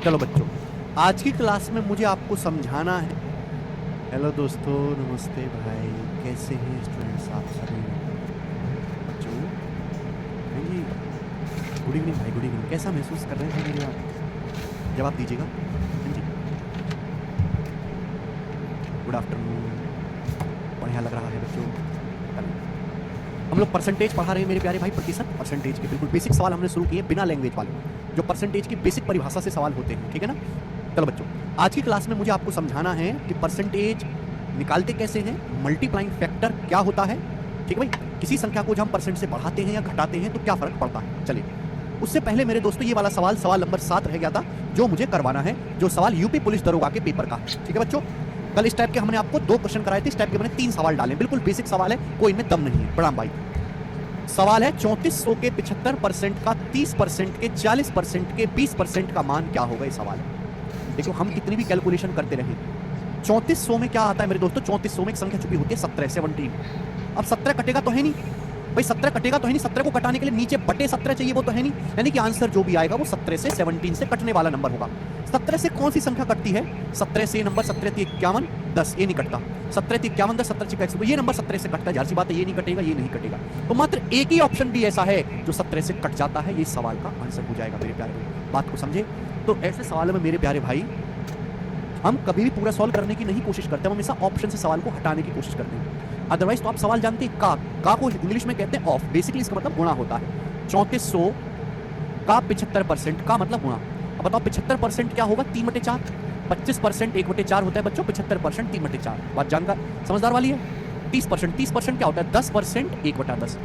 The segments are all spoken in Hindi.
चलो बच्चों, आज की क्लास में मुझे आपको समझाना है। हेलो दोस्तों, नमस्ते भाई, कैसे हैं स्टूडेंट्स आप सभी बच्चों? हाँ जी, गुड इवनिंग भाई, गुड इवनिंग। कैसा महसूस कर रहे हैं मेरे आप? जवाब दीजिएगा। हाँ जी, गुड आफ्टरनून। बढ़िया लग रहा है बच्चों। हम लोग परसेंटेज पढ़ा रहे हैं मेरे प्यारे भाई, प्रतिशत, परसेंटेज के बिल्कुल बेसिक सवाल हमने शुरू किए बिना लैंग्वेज वाले, जो परसेंटेज की बेसिक परिभाषा से सवाल होते हैं, ठीक है ना? चलो बच्चों, आज की क्लास में मुझे आपको समझाना है कि परसेंटेज निकालते कैसे हैं, मल्टीप्लाइंग फैक्टर क्या होता है, ठीक है भाई? किसी संख्या को जब हम परसेंट से बढ़ाते हैं या घटाते हैं तो क्या फर्क पड़ता है। चलिए, उससे पहले मेरे दोस्तों ये वाला सवाल नंबर 7 रह गया था, जो मुझे करवाना है, जो सवाल यूपी पुलिस दरोगा के पेपर का, ठीक है बच्चोों? कल इस टाइप के हमने आपको 2 क्वेश्चन कराए थे, इस टाइप के मैंने 3 सवाल डाले, बिल्कुल बेसिक सवाल है, कोई इनमें दम नहीं है। प्रणाम भाई। सवाल है 3400 के 75% का, 30% के, 40% के, 20% का मान क्या होगा? ये सवाल है। देखो, हम कितनी भी कैलकुलेशन करते रहे, 3400 में क्या आता है मेरे दोस्तों? 3400 में एक संख्या छुपी होती है 17। अब 17 कटेगा तो है नहीं भाई, 17 कटेगा तो है नहीं, 17 को कटाने के लिए नीचे बटे 17 चाहिए, वो तो है नहीं। यानी कि आंसर जो भी आएगा वो 17 से 17 से कटने वाला नंबर होगा। 17 से कौन सी संख्या कटती है? 17 से नंबर 17 × 51 10, ये नहीं कटता। 17 × 51 10, 17 × 100, ये नंबर 17 से कटता है, जाहिर सी बात है ये नहीं कटेगा, ये नहीं कटेगा। तो मात्र एक ही ऑप्शन भी ऐसा है जो 17 से कट जाता है, ये सवाल का आंसर हो जाएगा मेरे प्यारे भाई। बात को समझे? तो ऐसे सवालों में मेरे प्यारे भाई हम कभी भी पूरा सॉल्व करने की नहीं कोशिश करते, हम हमेशा ऑप्शन से सवाल को हटाने की कोशिश करते हैं। अदरवाइज तो आप सवाल जानते हैं, का को इंग्लिश में कहते हैं ऑफ, बेसिकली इसका मतलब गुणा होता है। 3400 का 75% का मतलब गुणा। अब बताओ 75% क्या होगा? 3/4। 25% 1/4 होता है बच्चों, 75% 3/4। बात जानकर समझदार वाली है। 30% क्या होता है? 10% 1/10,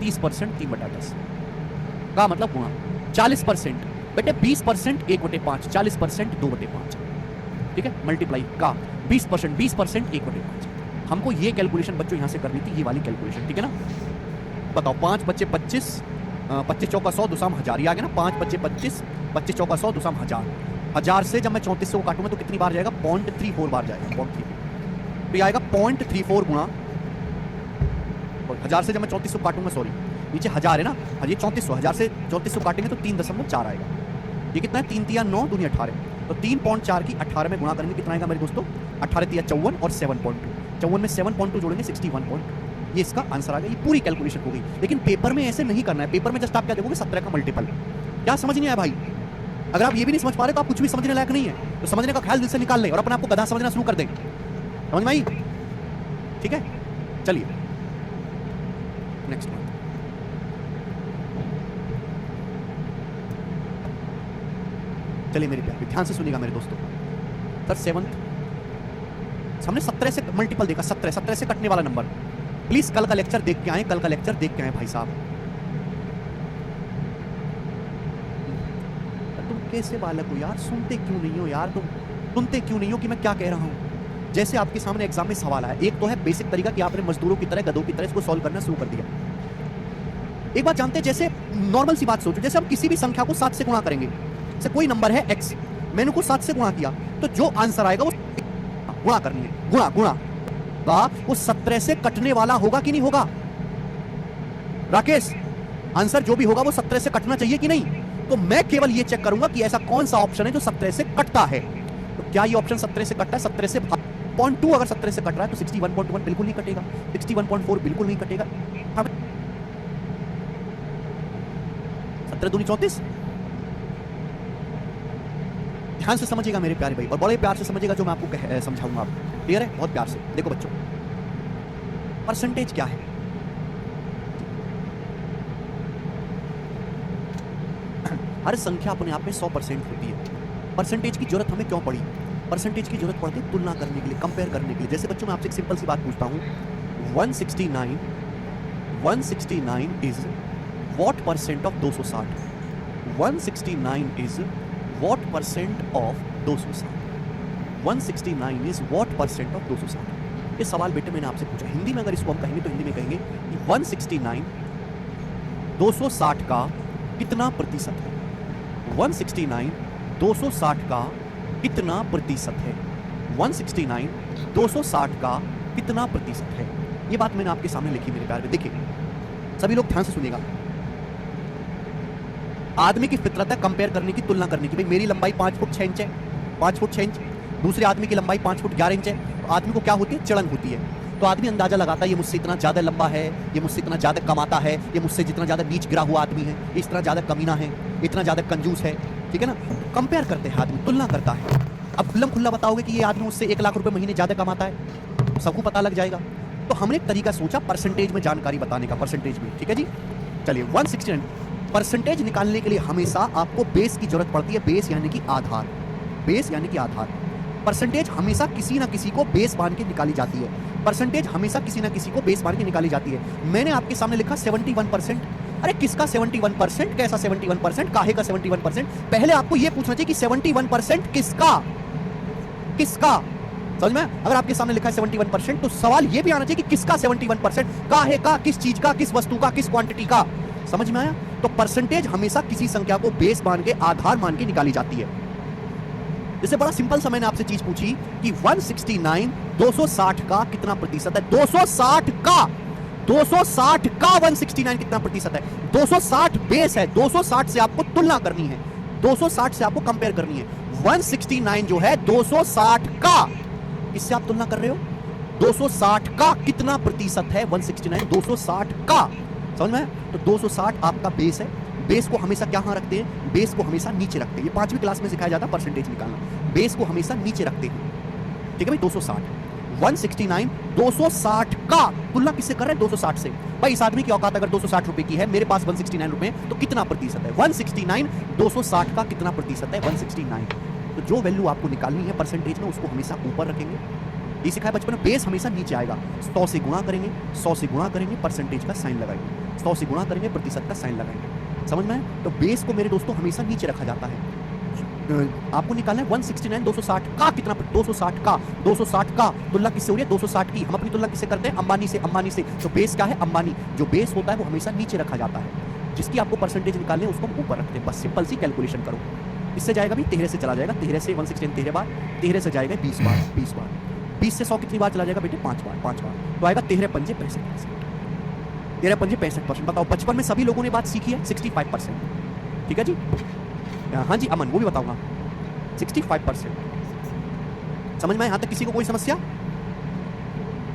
30% 3/10 का मतलब गुणा। 40% बेटे 20% 1/5, 40% 2/5, ठीक है? मल्टीप्लाई का 20%, 20% 1/5। हमको ये कैलकुलेशन बच्चों यहां से करनी थी, ये वाली कैलकुलेशन, ठीक है ना? बताओ, 5 बच्चे 25, 25 चौका 100, दुसाम 1000, ये आ गया ना? 5 बच्चे 25, 25 चौका 100, दुसाम 1000। 1000 से जब मैं 3400 को काटूंगा तो कितनी बार जाएगा? 0.34 बार जाएगा, 0.34। तो ये आएगा 0.34 गुणा, 1000 से जब मैं 3400 काटूंगा, सॉरी नीचे 1000 है ना, ये 3400, 1000 से 3400 काटेंगे तो 3.4 आएगा। ये कितना है? 3 × 9 दूनी 18, तो 3.4 की 18 में गुणा करेंगे, कितना आएगा मेरे दोस्तों? 18 × 54 और 7.2, 54 में 7.2 जोड़ेंगे 61.2। ये इसका आंसर आ गया। ये पूरी कैलकुलेशन हो गई, लेकिन पेपर में ऐसे नहीं करना है। पेपर में जस्ट आप क्या देखोगे? 17 का मल्टीपल। क्या समझ नहीं आया भाई? अगर आप ये भी नहीं समझ पा रहे तो आप कुछ भी समझने लायक नहीं है, तो समझने का ख्याल दिल से निकाल लें और अपने आप को गधा समझना शुरू कर दें। समझ में आई? ठीक है, चलिए नेक्स्ट वन। चलिए मेरे प्यार, ध्यान से सुनिएगा मेरे दोस्तों। सर 7th हमने 17 से मल्टीपल देखा, 17 से कटने वाला नंबर। प्लीज कल का लेक्चर देख के आए, कल का लेक्चर देख के आए भाई साहब। तुम कैसे बालक हो यार, सुनते क्यों नहीं हो यार? तुम सुनते क्यों नहीं हो कि मैं क्या कह रहा हूं? जैसे आपके सामने एग्जाम में सवाल आया, एक तो है बेसिक तरीका कि आपने मजदूरों की तरह, गधों की तरह इसको सॉल्व करना शुरू कर दिया। एक बात जानते हैं, जैसे नॉर्मल सी बात सोचो, जैसे हम किसी भी संख्या को 7 से गुणा करेंगे, जैसे कोई नंबर है x, मैंने को 7 से गुणा किया, तो जो आंसर आएगा वो गुणा करनी है, गुणा वो 17 से कटने वाला होगा कि नहीं होगा? राकेश, आंसर जो भी होगा वो 17 से कटना चाहिए कि नहीं? तो मैं केवल ये चेक करूंगा कि ऐसा कौन सा ऑप्शन है जो 17 से कटता है। तो क्या ये ऑप्शन 17 से कटता है? 17 से 0.2 अगर 17 से कट रहा है तो 61.1 बिल्कुल नहीं कटेगा, 61.4 बिल्कुल नहीं कटेगा। 17 दूनी 34। ध्यान से समझिएगा मेरे प्यारे भाई, और बड़े प्यार से समझिएगा जो मैं आपको समझाऊंगा। आप क्लियर है? बहुत प्यार से देखो बच्चों, परसेंटेज क्या है? हर संख्या अपने आप में 100% होती है। परसेंटेज की जरूरत हमें क्यों पड़ी? परसेंटेज की जरूरत पड़ती है तुलना करने के लिए, कंपेयर करने के लिए। जैसे बच्चों मैं आपसे एक सिंपल सी बात पूछता हूं, 169 is what percent of 260? 169 is what percent of 260? 169 is what percent of 260? ये सवाल बेटे मैंने आपसे पूछा। हिंदी में अगर इसको हम कहेंगे तो हिंदी में कहेंगे कि 169 260 का कितना प्रतिशत है? 169 260 का कितना प्रतिशत है? 169 260 का कितना प्रतिशत है? ये बात मैंने आपके सामने लिखी मेरे प्यारे। देखिए सभी लोग ध्यान से सुनिएगा। आदमी की फितरत है कंपेयर करने की, तुलना करने की। भाई मेरी लंबाई 5 फुट 6 इंच है, 5 फुट 6 इंच, दूसरे आदमी की लंबाई 5 फुट 11 इंच है, तो आदमी को क्या होती है, चिड़न होती है। तो आदमी अंदाजा लगाता है ये मुझसे इतना ज्यादा लंबा है, ये मुझसे इतना ज्यादा कमाता है, ये मुझसे जितना ज्यादा नीच गिरा हुआ आदमी है, इस तरह ज्यादा कमीना है, इतना ज्यादा कंजूस है, ठीक है ना। कंपेयर करते हैं आदमी, तुलना करता है। अब खुल्लम खुल्ला बताओगे कि ये आदमी मुझसे 1 लाख रुपए महीने ज्यादा कमाता है, सबको पता लग जाएगा। तो हमने एक तरीका सोचा परसेंटेज में जानकारी बताने का, परसेंटेज में, ठीक है जी। चलिए 169 परसेंटेज निकालने के लिए हमेशा आपको बेस की जरूरत पड़ती है। बेस यानी कि आधार, बेस यानी कि आधार। परसेंटेज हमेशा किसी ना किसी को बेस मान के निकाली जाती है। परसेंटेज हमेशा किसी ना किसी को बेस मान के निकाली जाती है। मैंने आपके सामने लिखा 71%। अरे किसका 71%, कैसा 71%, काहे का 71%? पहले आपको यह पूछना चाहिए कि 71% किसका, किसका, समझ में? अगर आपके सामने लिखा है 71%, तो सवाल यह भी आना चाहिए कि किसका 71%, काहे का, किस चीज का, किस वस्तु का, किस क्वांटिटी का। समझ में आया? तो परसेंटेज हमेशा किसी संख्या को बेस मान के, आधार मान के निकाली जाती है। जैसे बड़ा सिंपल सा मैंने आपसे चीज पूछी कि 169 260 का कितना प्रतिशत है? 260 का 169 कितना प्रतिशत है? 260 बेस है, 260 से आपको तुलना करनी है, 260 से आपको कंपेयर करनी है। 169 जो है 260 का, इससे आप तुलना कर रहे हो। 260 का कितना प्रतिशत है? 169 260 का, समझ में? तो 260 आपका बेस है। बेस को हमेशा क्या रखते हैं? बेस को हमेशा नीचे रखते हैं। ये 5वीं क्लास में सिखाया जाता है परसेंटेज निकालना। बेस को हमेशा नीचे रखते हैं, ठीक है भाई। 260 169 260 का तुलना किससे कर रहे हैं? 260 से। भाई इस आदमी की औकात अगर 260 रुपए की है, मेरे पास 169 रुपए, तो कितना प्रतिशत है? 169 260 का कितना प्रतिशत है? 169। तो जो वैल्यू आपको निकालनी है परसेंटेज में, उसको हमेशा ऊपर रखेंगे। ये सिखाया बचपन में। बेस हमेशा नीचे आएगा। 100 से गुणा करेंगे, 100 से गुणा करेंगे, परसेंटेज का साइन लगाएंगे, 100 से गुणा करेंगे, प्रतिशत का साइन लगाएंगे। समझ में? तो बेस को मेरे दोस्तों हमेशा नीचे रखा जाता है। आपको निकालना है 169 260 का कितना, 260 का, 260 का तुलना किससे हो रही है? 260 की। हम अपनी तुलना किससे करते हैं? अंबानी से, अंबानी से। तो बेस क्या है? अंबानी। जो बेस होता है वो हमेशा नीचे रखा जाता है। जिसकी आपको परसेंटेज निकालनी है उसको हम ऊपर रखते हैं। बस सिंपल सी कैलकुलेशन करो। इससे जाएगा भी 13 से चला जाएगा, 13 से 169 13 बार, 13 से जाएगा 20 बार, 20 बार, 20 से 100 कितनी बार चला जाएगा बेटे? 5 बार, 5 बार। तो आएगा 13 पंजे 65%, 13 पंजे 65%। बताओ बचपन में सभी लोगों ने बात सीखी है 65%, ठीक है जी। हाँ जी अमन, वो भी बताऊंगा 65%। समझ में? यहां तक किसी को कोई समस्या?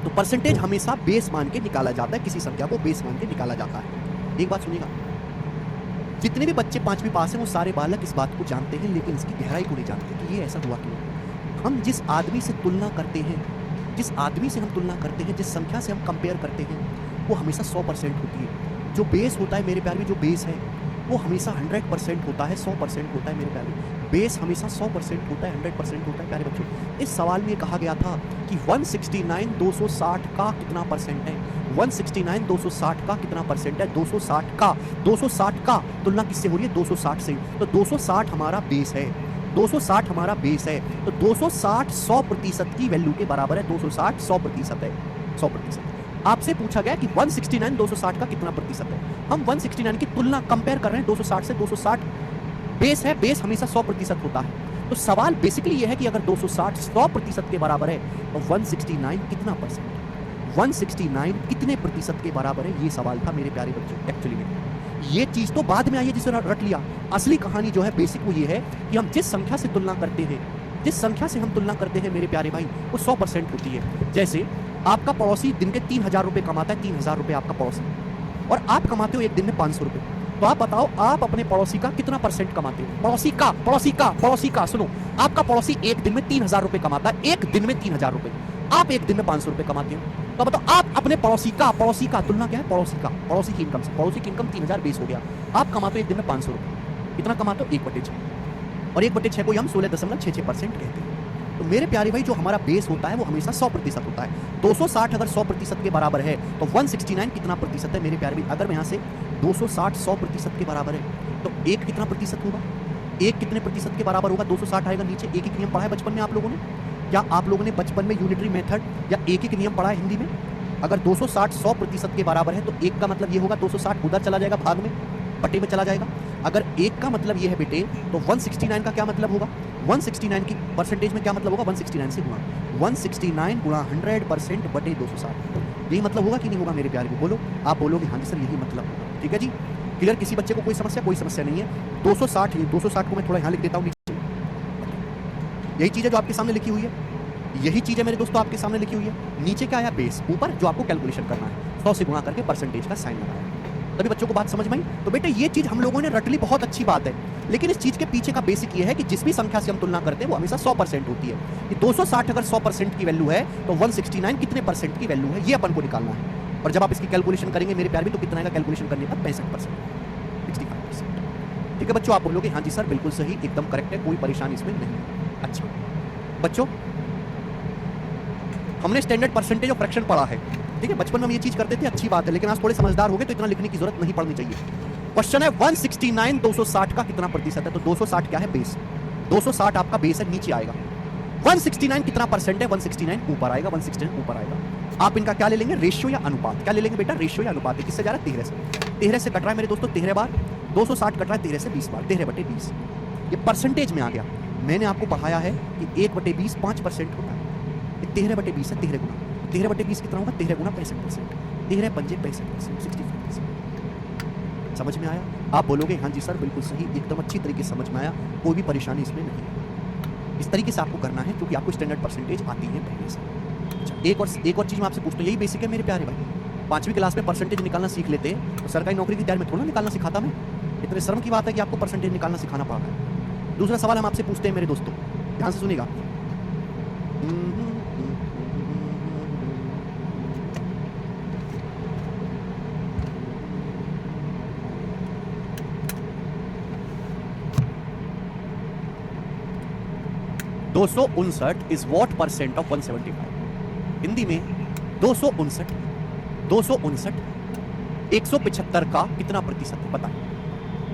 तो परसेंटेज हमेशा बेस मान के निकाला जाता है, किसी संख्या को बेस मान के निकाला जाता है। एक बात सुनिएगा, जितने भी बच्चे 5वीं पास हैं वो सारे बालक इस बात को जानते हैं, लेकिन इसकी गहराई को नहीं जानते कि ये ऐसा हुआ क्यों। हम जिस आदमी से तुलना करते हैं, जिस आदमी से हम तुलना करते हैं, जिस संख्या से हम कंपेयर करते हैं, वो हमेशा 100% होती है। जो बेस होता है मेरे प्यारे, जो बेस है वो हमेशा 100% होता है, 100% होता है मेरे प्यारे। बेस हमेशा 100% होता है, 100% होता है प्यारे बच्चों। इस सवाल में कहा गया था कि 169 260 का कितना परसेंट है? 169 260 का कितना परसेंट है? 260 का, 260 का तुलना किससे हो रही है? 260 से। तो 260 हमारा बेस है, 260 हमारा बेस है। तो 260 100% की वैल्यू के बराबर है। 260 100% है, 100%। आपसे पूछा गया कि 169 260 का कितना प्रतिशत है। हम 169 की तुलना कंपेयर कर रहे हैं 260 से। 260 बेस है, बेस हमेशा 100% होता है। तो सवाल बेसिकली ये है कि अगर 260 100% के बराबर है तो 169 कितना परसेंट, 169 कितने प्रतिशत के बराबर है? ये सवाल था मेरे प्यारे बच्चों। एक्चुअली में ये चीज तो बाद में आई है जिसे रट लिया। असली कहानी जो है बेसिक वो ये है कि हम जिस संख्या से तुलना करते हैं, जिस संख्या से हम तुलना करते हैं मेरे प्यारे भाई, वो 100% होती है। जैसे आपका पड़ोसी दिन के 3000 रुपए कमाता है, 3000 रुपए आपका पड़ोसी, और आप कमाते हो एक दिन में 500 रुपए। तो आप बताओ आप अपने पड़ोसी का कितना परसेंट कमाते हो? पड़ोसी का, पड़ोसी का, पड़ोसी का। सुनो, आपका पड़ोसी एक दिन में 3000 रुपए कमाता है, एक दिन में 3000 रुपए। आप एक दिन में 500 रुपए कमाते हो। तो बताओ आप अपने पड़ोसी का, पड़ोसी का तुलना क्या है? पड़ोसी का, पड़ोसी की इनकम से। पड़ोसी की इनकम 3000 बेस हो गया। आप कमाते हो एक दिन में 500 रुपए। कितना कमाते हो? 1/6। और 1/6 को हम 16.66% कहते हैं। तो मेरे प्यारे भाई जो हमारा बेस होता है वो हमेशा 100% होता है। 260 अगर 100% के बराबर है तो 169 कितना प्रतिशत है मेरे प्यारे भाई? अगर मैं यहाँ से 260 100% के बराबर है तो एक कितना प्रतिशत होगा? एक कितने प्रतिशत के बराबर होगा? 260 आएगा नीचे। एक एक नियम पढ़ा है बचपन में आप लोगों ने? क्या आप लोगों ने बचपन में यूनिटरी मेथड या एक एक नियम पढ़ा है हिंदी में? अगर 260 100% के बराबर है तो एक का मतलब ये होगा 260 उधर चला जाएगा, भाग में, बटे में चला जाएगा। अगर एक का मतलब ये है बेटे तो 169 का क्या मतलब होगा? 169 की परसेंटेज में क्या मतलब होगा? 169 से गुणा, 169 गुणा 100% बटे 260। यही मतलब होगा कि नहीं होगा मेरे प्यारे को? बोलो, आप बोलोगे हाँ जी सर यही मतलब होगा। ठीक है जी। क्लियर? किसी बच्चे को कोई समस्या नहीं है। 260 को मैं थोड़ा यहाँ लिख देता हूँ नीचे। यही चीज़ है जो आपके सामने लिखी हुई है, यही चीज़ है मेरे दोस्तों आपके सामने लिखी हुई है। नीचे क्या आया? बेस। ऊपर जो आपको कैलकुलेशन करना है, 100 से गुणा करके परसेंटेज का साइन लगाया। तभी बच्चों को बात समझ में आई? तो बेटे ये चीज़ हम लोगों ने रट ली, बहुत अच्छी बात है, लेकिन इस चीज़ के पीछे का बेसिक ये है कि जिस भी संख्या से हम तुलना करते हैं वो हमेशा 100% होती है। कि 260 अगर 100% की वैल्यू है तो 169 कितने परसेंट की वैल्यू है, ये अपन को निकालना है। और जब आप इसकी कैलकुलेशन करेंगे मेरे प्यार भी, तो कितना आएगा कैलकुलेशन करने पर? 65%, 65%। ठीक है बच्चों, आप बोलोगे हाँ जी सर बिल्कुल सही, एकदम करेक्ट है, कोई परेशानी इसमें नहीं है। अच्छा बच्चों, हमने स्टैंडर्ड परसेंटेज ऑफ फ्रैक्शन पढ़ा है, ठीक है? बचपन में हम ये चीज करते थे, अच्छी बात है, लेकिन आज थोड़े समझदार हो गए तो इतना लिखने की जरूरत नहीं पड़नी चाहिए। क्वेश्चन है 169 260 का कितना प्रतिशत है? तो 260 क्या है? बेस। 260 आपका बेस है, नीचे आएगा। 169 कितना परसेंट है? 169 ऊपर आएगा, 169 ऊपर आएगा। आप इनका क्या ले लेंगे? रेशियो या अनुपात। क्या ले लेंगे बेटा? रेशियो या अनुपात। किससे जा रहा है? 13 से। 13 से कट रहा है मेरे दोस्तों 13 बार, 260 कट रहा है 13 से 20 बार, 13/20। ये परसेंटेज में आ गया। मैंने आपको पढ़ाया है कि 1/20 5% होता है, 13/20 है, 13 गुना। 13/20 कितना होगा? 13 गुना 65%, 13 पंजे 65%, 65%। समझ में आया? आप बोलोगे हाँ जी सर बिल्कुल सही, एकदम अच्छी तरीके से समझ में आया, कोई भी परेशानी इसमें नहीं है। इस तरीके से आपको करना है क्योंकि आपको स्टैंडर्ड परसेंटेज आती है पहले से। अच्छा एक और चीज़ मैं आपसे पूछता हूँ, यही बेसिक है मेरे प्यारे भाई। 5वीं क्लास में परसेंटेज निकालना सीख लेते हैं तो सरकारी नौकरी की तैयारी में थोड़ा निकालना सिखाता मैं। इतने शर्म की बात है कि आपको परसेंटेज निकालना सिखाना पड़ रहा है। दूसरा सवाल हम आपसे पूछते हैं मेरे दोस्तों, ध्यान से सुनिएगा। दो 259 is what percent of 175? Hindi में 259 175 का कितना प्रतिशत है? बताएं।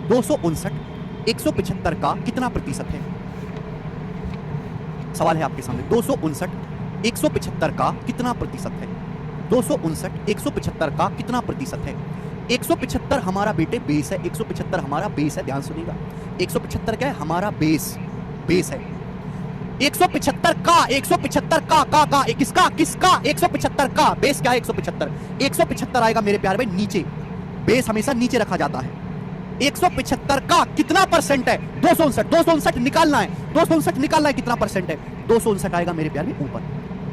259 175 का कितना प्रतिशत है? सवाल है आपके सामने। 259 175 का कितना प्रतिशत है? 259 175 का कितना प्रतिशत है? 175 हमारा बेटे बेस है, 175 हमारा बेस है, ध्यान सुनिएगा। 175 क्या है? हमारा बेस है। 175 का किसका 175 का बेस क्या है? 175 आएगा मेरे प्यारे भाई नीचे। बेस हमेशा नीचे रखा जाता है। 175 का कितना परसेंट है? 259 निकालना है, 259 निकालना है, कितना परसेंट है? 259 आएगा मेरे प्यारे भाई ऊपर।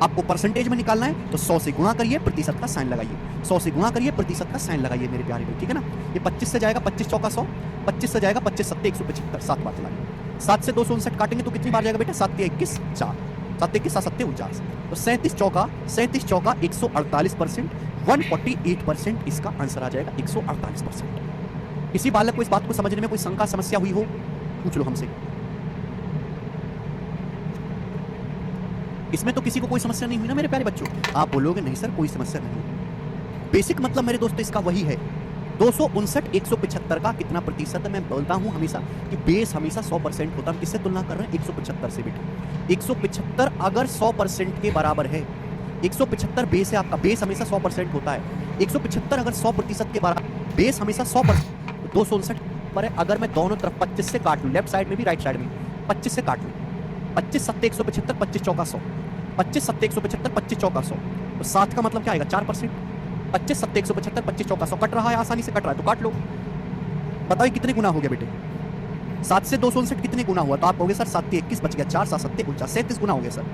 आपको परसेंटेज में निकालना है तो 100 से गुणा करिए, प्रतिशत का साइन लगाइए। 100 से गुणा करिए, प्रतिशत का साइन लगाइए मेरे प्यारे भाई, ठीक है ना? ये 25 से जाएगा 25 चौका 100, 25 से जाएगा 25 सत्ते 175, 7 बार चलाइए। 7 से 259 काटेंगे तो कितनी बार जाएगा बेटा? 7 21 4, 7 21 7 7 49, तो 37 चौका 148%, 148% इसका आंसर आ जाएगा, 148%। किसी बालक को इस बात को समझने में कोई शंका समस्या हुई हो, पूछ लो हमसे। इसमें तो किसी को कोई समस्या नहीं हुई ना मेरे प्यारे बच्चों? आप बोलोगे नहीं सर कोई समस्या नहीं। बेसिक मतलब मेरे दोस्तों इसका वही है। 259 175 का कितना प्रतिशत है? मैं बोलता हूं हमेशा कि बेस हमेशा 100% होता है। हम किससे तुलना कर रहे हैं? 175 से बेटे। 175 अगर 100% के बराबर है, 175 बेस है आपका, बेस हमेशा 100% होता है। 175 अगर 100% के बराबर, बेस हमेशा 100%, 259 पर है। अगर मैं दोनों तरफ 25 से काट लूं, लेफ्ट साइड में भी राइट साइड में 25 से काट लूं, 25 सत्ते 175, 25 चौका 100, 25 सत्ते 175, 25 चौका 100, तो 7 का मतलब क्या आएगा? 4%। 25 सत्ते 175, 25 चौका 100 कट रहा है, आसानी से कट रहा है तो काट लो। बताओ कितने गुना हो गया बेटे? 7 से 259 कितने गुना हुआ? तो आप कहोगे सर 7 21 बच गया, 4 7 7 49, 37 गुना हो गया सर।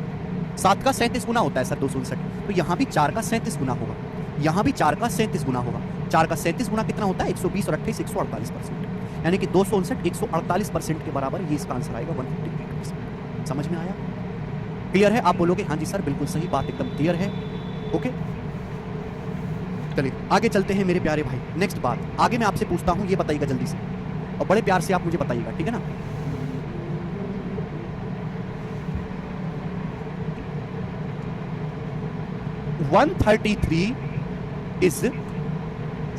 7 का 37 गुना होता है सर 259, तो यहाँ भी 4 का 37 गुना होगा, यहाँ भी 4 का 37 गुना होगा। 4 का 37 गुना कितना होता है? 120 और 28 148%, यानी कि 259 148% के बराबर ये इसका आंसर आएगा 158%। समझ में आया? क्लियर है? आप बोलोगे हाँ जी सर बिल्कुल सही, बात एकदम क्लियर है। ओके चलिए आगे चलते हैं मेरे प्यारे भाई। नेक्स्ट बात आगे मैं आपसे पूछता हूं, ये बताइएगा जल्दी से और बड़े प्यार से आप मुझे बताइएगा, ठीक है ना? (133) is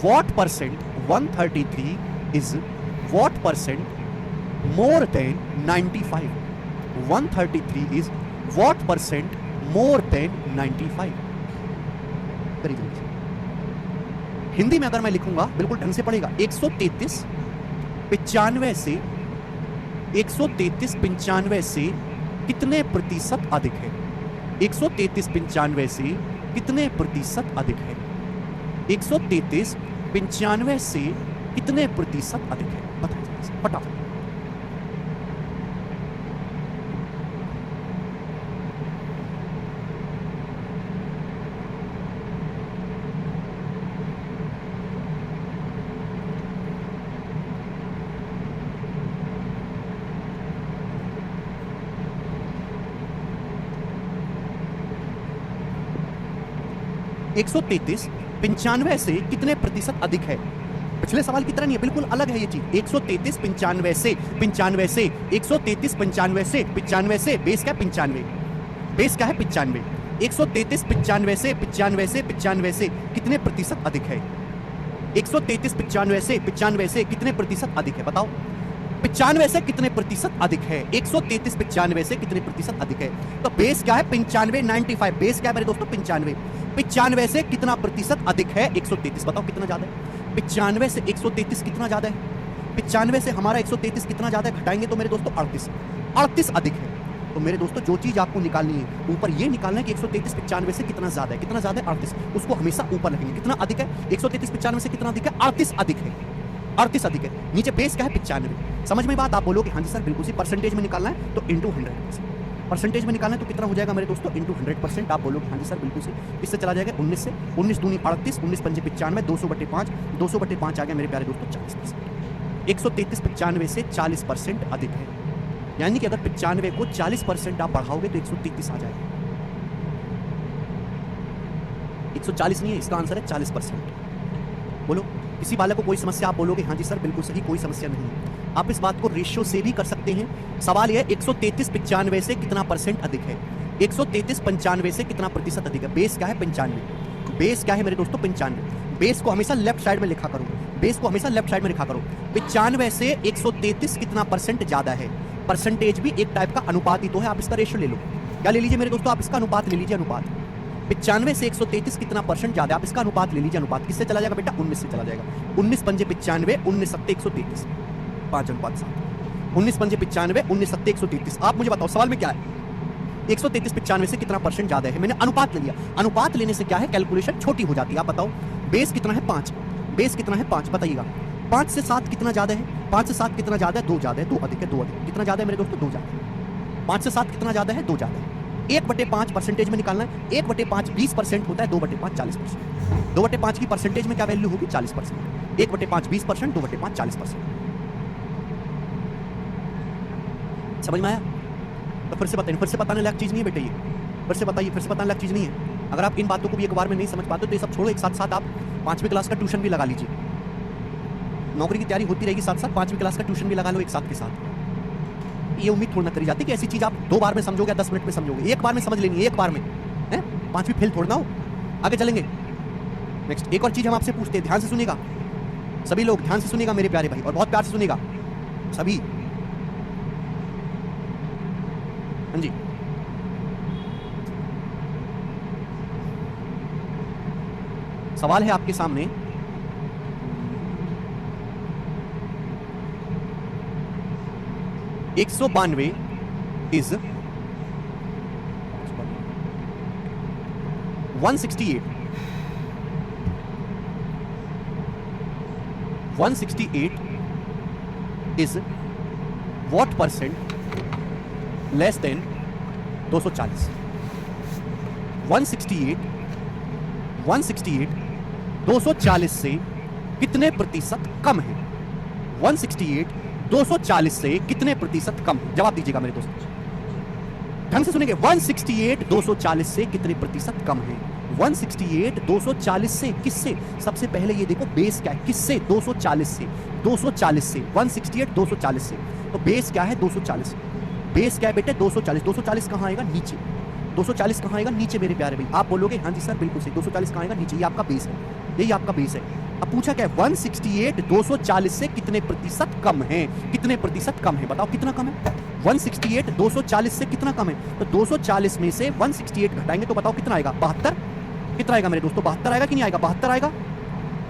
what percent? 133 is what percent more than 95? 133 is what percent more than 95? करिए जल्दी। हिंदी में अगर मैं लिखूंगा बिल्कुल ढंग से पड़ेगा। 133 95 से 133 95 से कितने प्रतिशत अधिक है? 133 95 से कितने प्रतिशत अधिक है? 133 95 से कितने प्रतिशत अधिक है? बताइए जल्दी से, फटाफट। एक सौ 95 से कितने प्रतिशत अधिक है? पिछले सवाल की तरह नहीं है, बिल्कुल अलग है ये चीज। 133 95 से 133 95 से 95 से बेस क्या है? 95। बेस क्या है? 95। 133 95 से 95 से कितने प्रतिशत अधिक है? 133 95 से कितने प्रतिशत अधिक है? बताओ 95 से कितने प्रतिशत अधिक है? 133 95 से कितने प्रतिशत अधिक है? तो बेस क्या है? 95 95। बेस क्या है मेरे दोस्तों? 95। 95 से कितना प्रतिशत अधिक है? 133। बताओ कितना ज्यादा है? 95 से 133 कितना ज्यादा है? 95 से हमारा 133 कितना ज्यादा है? घटाएंगे तो मेरे दोस्तों 38 अधिक है। तो मेरे दोस्तों जो चीज आपको निकालनी है, ऊपर ये निकालना है कि 133 95 से कितना ज्यादा है। कितना ज्यादा है? 38। उसको हमेशा ऊपर रखेंगे। कितना अधिक है? 133 95 से कितना अधिक है? 38 अधिक है। 38 अधिक है। नीचे बेस क्या है? 95। समझ में बात? आप बोलोगे हाँ जी सर बिल्कुल सी। परसेंटेज में निकालना है तो इंटू 100%। परसेंटेज में निकालना है तो कितना हो जाएगा मेरे दोस्तों? इंटू 100%। आप बोलोगे हाँ जी सर बिल्कुल सी। इससे चला जाएगा 19 से। 19 दूनी 38, 19 पंजे 95, 200/5, 200/5 आ गया मेरे प्यारे दोस्तों 40%। 133 95 से 40% अधिक है। यानी कि अगर 95 को 40% आप बढ़ाओगे तो 133 आ जाएगा। 140 नहीं है, इसका आंसर है 40%। बोलो किसी बालक को कोई समस्या? आप बोलोगे हाँ जी सर बिल्कुल सही, कोई समस्या नहीं है। आप इस बात को रेशियो से भी कर सकते हैं। सवाल यह 133 95 से कितना परसेंट अधिक है? 133 95 से कितना प्रतिशत अधिक है? बेस क्या है? 95। बेस क्या है मेरे दोस्तों? 95। बेस को हमेशा लेफ्ट साइड में लिखा करो। बेस को हमेशा लेफ्ट साइड में लिखा करो। 95 से 133 कितना परसेंट ज्यादा है? परसेंटेज भी एक टाइप का अनुपात ही तो है। आप इसका रेशियो ले लो। क्या ले लीजिए मेरे दोस्तों? आप इसका अनुपात ले लीजिए। अनुपात 95 से 133 कितना परसेंट ज्यादा? आप इसका अनुपात ले लीजिए। अनुपात किससे चला जाएगा बेटा? 19 से चला जाएगा। 19 पंजे 95, 19 सत्ते 133, 5:7। 19 पंजे 95, 19 सत्ते 133। आप मुझे बताओ सवाल में क्या है? 133 95 से कितना परसेंट ज्यादा है? मैंने अनुपात ले लिया। अनुपात लेने से क्या है? कैलकुलेशन छोटी हो जाती है। आप बताओ बेस कितना है? 5। बेस कितना है? 5 बताइएगा। 5 से 7 कितना ज्यादा है? 5 से 7 कितना ज्यादा है? 2 ज्यादा है। 2 अधिक है। 2 अधिक कितना ज्यादा है मेरे दोस्तों? 2 ज्यादा है। 5 से 7 कितना ज्यादा है? 2 ज्यादा है। 1/5 परसेंटेज में निकालना है। 1/5 20% होता है। 2/5 40%। 2/5 की परसेंटेज में क्या वैल्यू होगी? 40%। 1/5 20%, 2/5 40%। समझ में आया? तो फिर से बताइए। फिर से बताने लायक चीज नहीं है बेटे ये। फिर से बताइए। फिर से बताने लायक चीज नहीं है। अगर आप इन बातों को भी एक बार में नहीं समझ पाते तो ये सब छोड़ो। एक साथ साथ आप 5वीं क्लास का ट्यूशन भी लगा लीजिए। नौकरी की तैयारी होती रहेगी साथ साथ 5वीं क्लास का ट्यूशन भी लगा लो एक साथ के साथ। ये उम्मीद थोड़ा ना करी जाती कि ऐसी चीज आप 2 बार में समझोगे, 10 मिनट में समझोगे। एक बार में समझ लेनी है। एक बार में है। 5वीं फेल थोड़ा ना हो। आगे चलेंगे। नेक्स्ट एक और चीज हम आपसे पूछते हैं, ध्यान से सुनिएगा सभी लोग, ध्यान से सुनिएगा मेरे प्यारे भाई, और बहुत प्यार से सुनिएगा सभी। हाँ जी, सवाल है आपके सामने। एक 192 is 168 is what percent less than 240? 168 240 से कितने प्रतिशत कम है? 168 240 से कितने प्रतिशत कम है? जवाब दीजिएगा मेरे दोस्तों, ढंग से सुनेंगे। 168 240 से कितने प्रतिशत कम है? 168 240 से किससे? सबसे पहले ये देखो बेस क्या है, किससे? 240 से। 240 से 168 240 से, तो बेस क्या है? 240। बेस क्या है बेटे? 240। 240 कहाँ आएगा? नीचे। 240 कहाँ आएगा? नीचे मेरे प्यारे भाई। आप बोलोगे हाँ जी सर बिल्कुल सही। 240 कहाँ आएगा? नीचे। ये आपका बेस है, यही आपका बेस है। अब पूछा क्या है? 168 240 से कितने प्रतिशत कम है? कितने प्रतिशत कम है? बताओ कितना कम है? 168 240 से कितना कम है? तो 240 में से 168 घटाएंगे तो बताओ कितना आएगा? 72। कितना आएगा मेरे दोस्तों? 72 आएगा कि नहीं आएगा? 72 आएगा।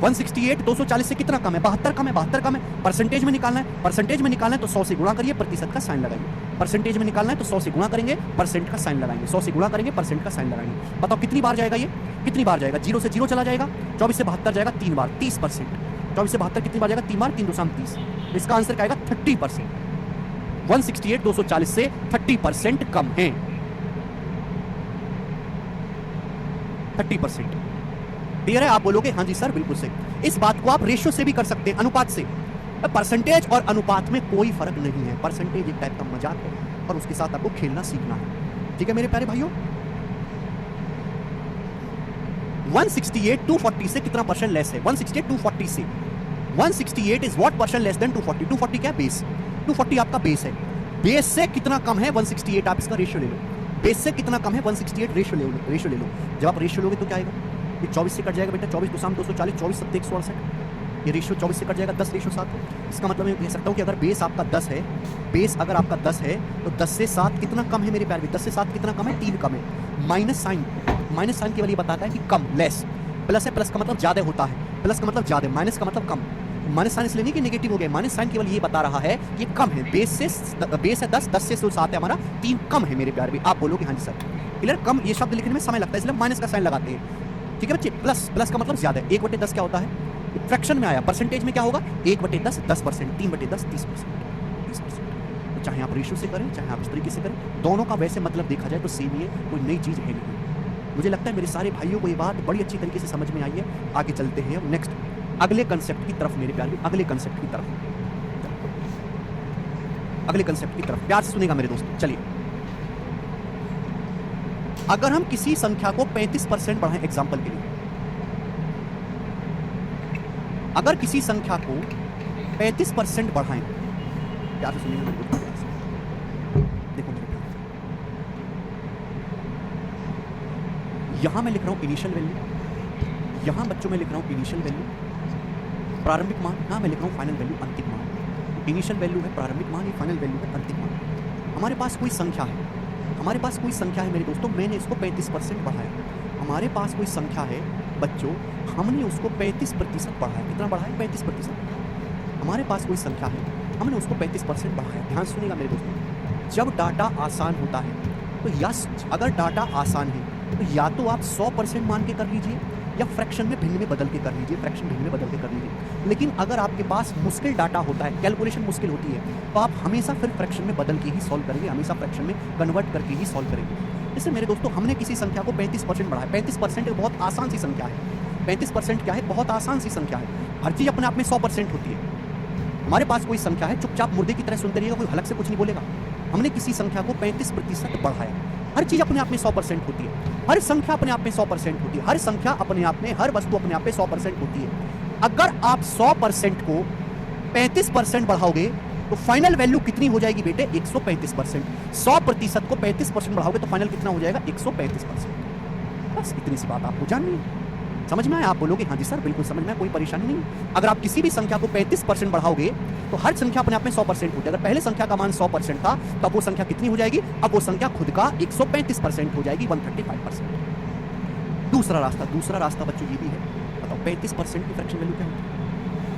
168 240 से कितना कम है? 72 कम है। 72 कम है। परसेंटेज में निकालना है। परसेंटेज में निकालना है तो 100 से गुणा करिए, प्रतिशत का साइन लगाइए। परसेंटेज में निकालना है तो 100 से गुणा करेंगे, परसेंट का साइन लगाएंगे। 100 से गुणा करेंगे, परसेंट का साइन लगाएंगे। बताओ कितनी बार जाएगा ये? कितनी बार जाएगा? 0 से 0 चला जाएगा। 24 से 72 जाएगा 3 बार, 30%। 24 से 72 कितनी बार जाएगा? 3 बार, 3 2 30। इसका आंसर क्या आएगा? 30%। 168 240 से 30% कम है। 30%। क्लियर है? आप बोलोगे हाँ जी सर बिल्कुल सही। इस बात को आप रेशियो से भी कर सकते हैं, अनुपात से। परसेंटेज और अनुपात में कोई फर्क नहीं है। परसेंटेज एक टाइप का मजाक है और उसके साथ आपको खेलना सीखना है। ठीक है मेरे प्यारे भाइयों? 168 240 से कितना परसेंट लेस है? 168 240 से 168 is what percent less than 240? 240 क्या बेस? 240 आपका बेस है। बेस से कितना कम है? 168। आप इसका रेशियो ले लो। बेस से कितना कम है? 168। रेशियो ले लो, रेशियो ले लो। जब आप रेशियो लोगे तो क्या आएगा? ये 24 से कट जाएगा बेटा। 24 2 240, 24 7 168। ये रेशियो 24 से कट जाएगा, 10 रेशियो 7। इसका मतलब मैं कह सकता हूँ कि अगर बेस आपका 10 है, बेस अगर आपका 10 है तो 10 से 7 कितना कम है मेरे प्यारे? 10 से 7 कितना कम है? 3 कम है। माइनस साइन केवल ये बताता है कि कम, लेस। प्लस है, प्लस का मतलब ज्यादा होता है, प्लस का मतलब ज्यादा, माइनस का मतलब कम। माइनस साइन इसलिए नहीं कि नेगेटिव हो गया, माइनस साइन केवल ये बता रहा है कि कम है। बेस है 10, 10 से 7 है हमारा, 3 कम है मेरे प्यारे। आप बोलोगे हाँ जी सर। क्लियर? कम ये शब्द लिखने में समय लगता है, इसलिए माइनस का साइन लगाते हैं। ठीक है बच्चे? प्लस का मतलब ज्यादा। 1/10 क्या होता है? फ्रैक्शन में आया। परसेंटेज में क्या होगा? 1/10 10%, 3/10 30%। तो चाहे आप रेशियो से करें, चाहे आप इस तरीके से करें, दोनों का वैसे मतलब देखा जाए तो सेम ही है, कोई नई चीज है नहीं। मुझे लगता है मेरे सारे भाइयों को ये बात बड़ी अच्छी तरीके से समझ में आई है। आगे चलते हैं अब नेक्स्ट अगले कंसेप्ट की तरफ मेरे प्यारे। अगले कंसेप्ट की तरफ, अगले कंसेप्ट की तरफ प्यार से सुनेगा मेरे दोस्तों। चलिए, अगर हम किसी संख्या को 35% बढ़ाएं, एग्जांपल के लिए, अगर किसी संख्या को 35% बढ़ाएं, प्यार से सुनिएगा मेरे दोस्तों। देखो मेरे प्यार, यहां मैं लिख रहा हूं इनिशियल वैल्यू, यहां बच्चों में लिख रहा हूं इनिशियल वैल्यू, प्रारंभिक मान। यहां मैं लिख रहा हूं फाइनल वैल्यू, अंतिम मान। इनिशियल वैल्यू है प्रारंभिक मान, ये फाइनल वैल्यू है अंतिम मान। हमारे पास कोई संख्या है, हमारे पास कोई संख्या है मेरे दोस्तों, मैंने इसको 35% बढ़ाया। हमारे पास कोई संख्या है बच्चों, हमने उसको 35% बढ़ाया। कितना बढ़ाया? 35%। हमारे पास कोई संख्या है, हमने उसको 35% बढ़ाया। ध्यान सुनिएगा मेरे दोस्तों, जब डाटा आसान होता है तो अगर डाटा आसान है तो या तो आप 100% मान के कर लीजिए या फ्रैक्शन में भिन्न में बदल के कर लीजिए, फ्रैक्शन भिन्न में बदल के कर लीजिए। लेकिन अगर आपके पास मुश्किल डाटा होता है, कैलकुलेशन मुश्किल होती है, तो आप हमेशा फिर फ्रैक्शन में बदल के ही सॉल्व करेंगे, हमेशा फ्रैक्शन में कन्वर्ट करके ही सॉल्व करेंगे। जैसे मेरे दोस्तों, हमने किसी संख्या को 35% बढ़ाया। 35% एक बहुत आसान सी संख्या है। 35% क्या है? बहुत आसान सी संख्या है। हर चीज अपने आप में 100% होती है। हमारे पास कोई संख्या है, चुपचाप मुर्दे की तरह सुनते रहिएगा, कोई हलक से कुछ नहीं बोलेगा। हमने किसी संख्या को 35% बढ़ाया। हर चीज अपने आप में 100% होती है, हर संख्या अपने आप में 100% होती है, हर संख्या अपने आप में, हर वस्तु अपने आप में 100% होती है। अगर आप 100% को 35% बढ़ाओगे तो फाइनल वैल्यू कितनी हो जाएगी बेटे? 135%। 100% को 35% बढ़ाओगे तो फाइनल कितना हो जाएगा? 135%। बस इतनी सी बात आपको जाननी है। समझ में आया? आप बोलोगे हाँ जी सर बिल्कुल समझ में, कोई परेशानी नहीं। अगर आप किसी भी संख्या को 35% बढ़ाओगे तो हर संख्या अपने आप में 100% होती है। अगर पहले संख्या का मान 100% था तो अब वो संख्या कितनी हो जाएगी? अब वो संख्या खुद का 135% हो जाएगी, 135%। दूसरा रास्ता बच्चों ये भी है। बताओ 35% की फ्रैक्शन वैल्यू क्या होती है?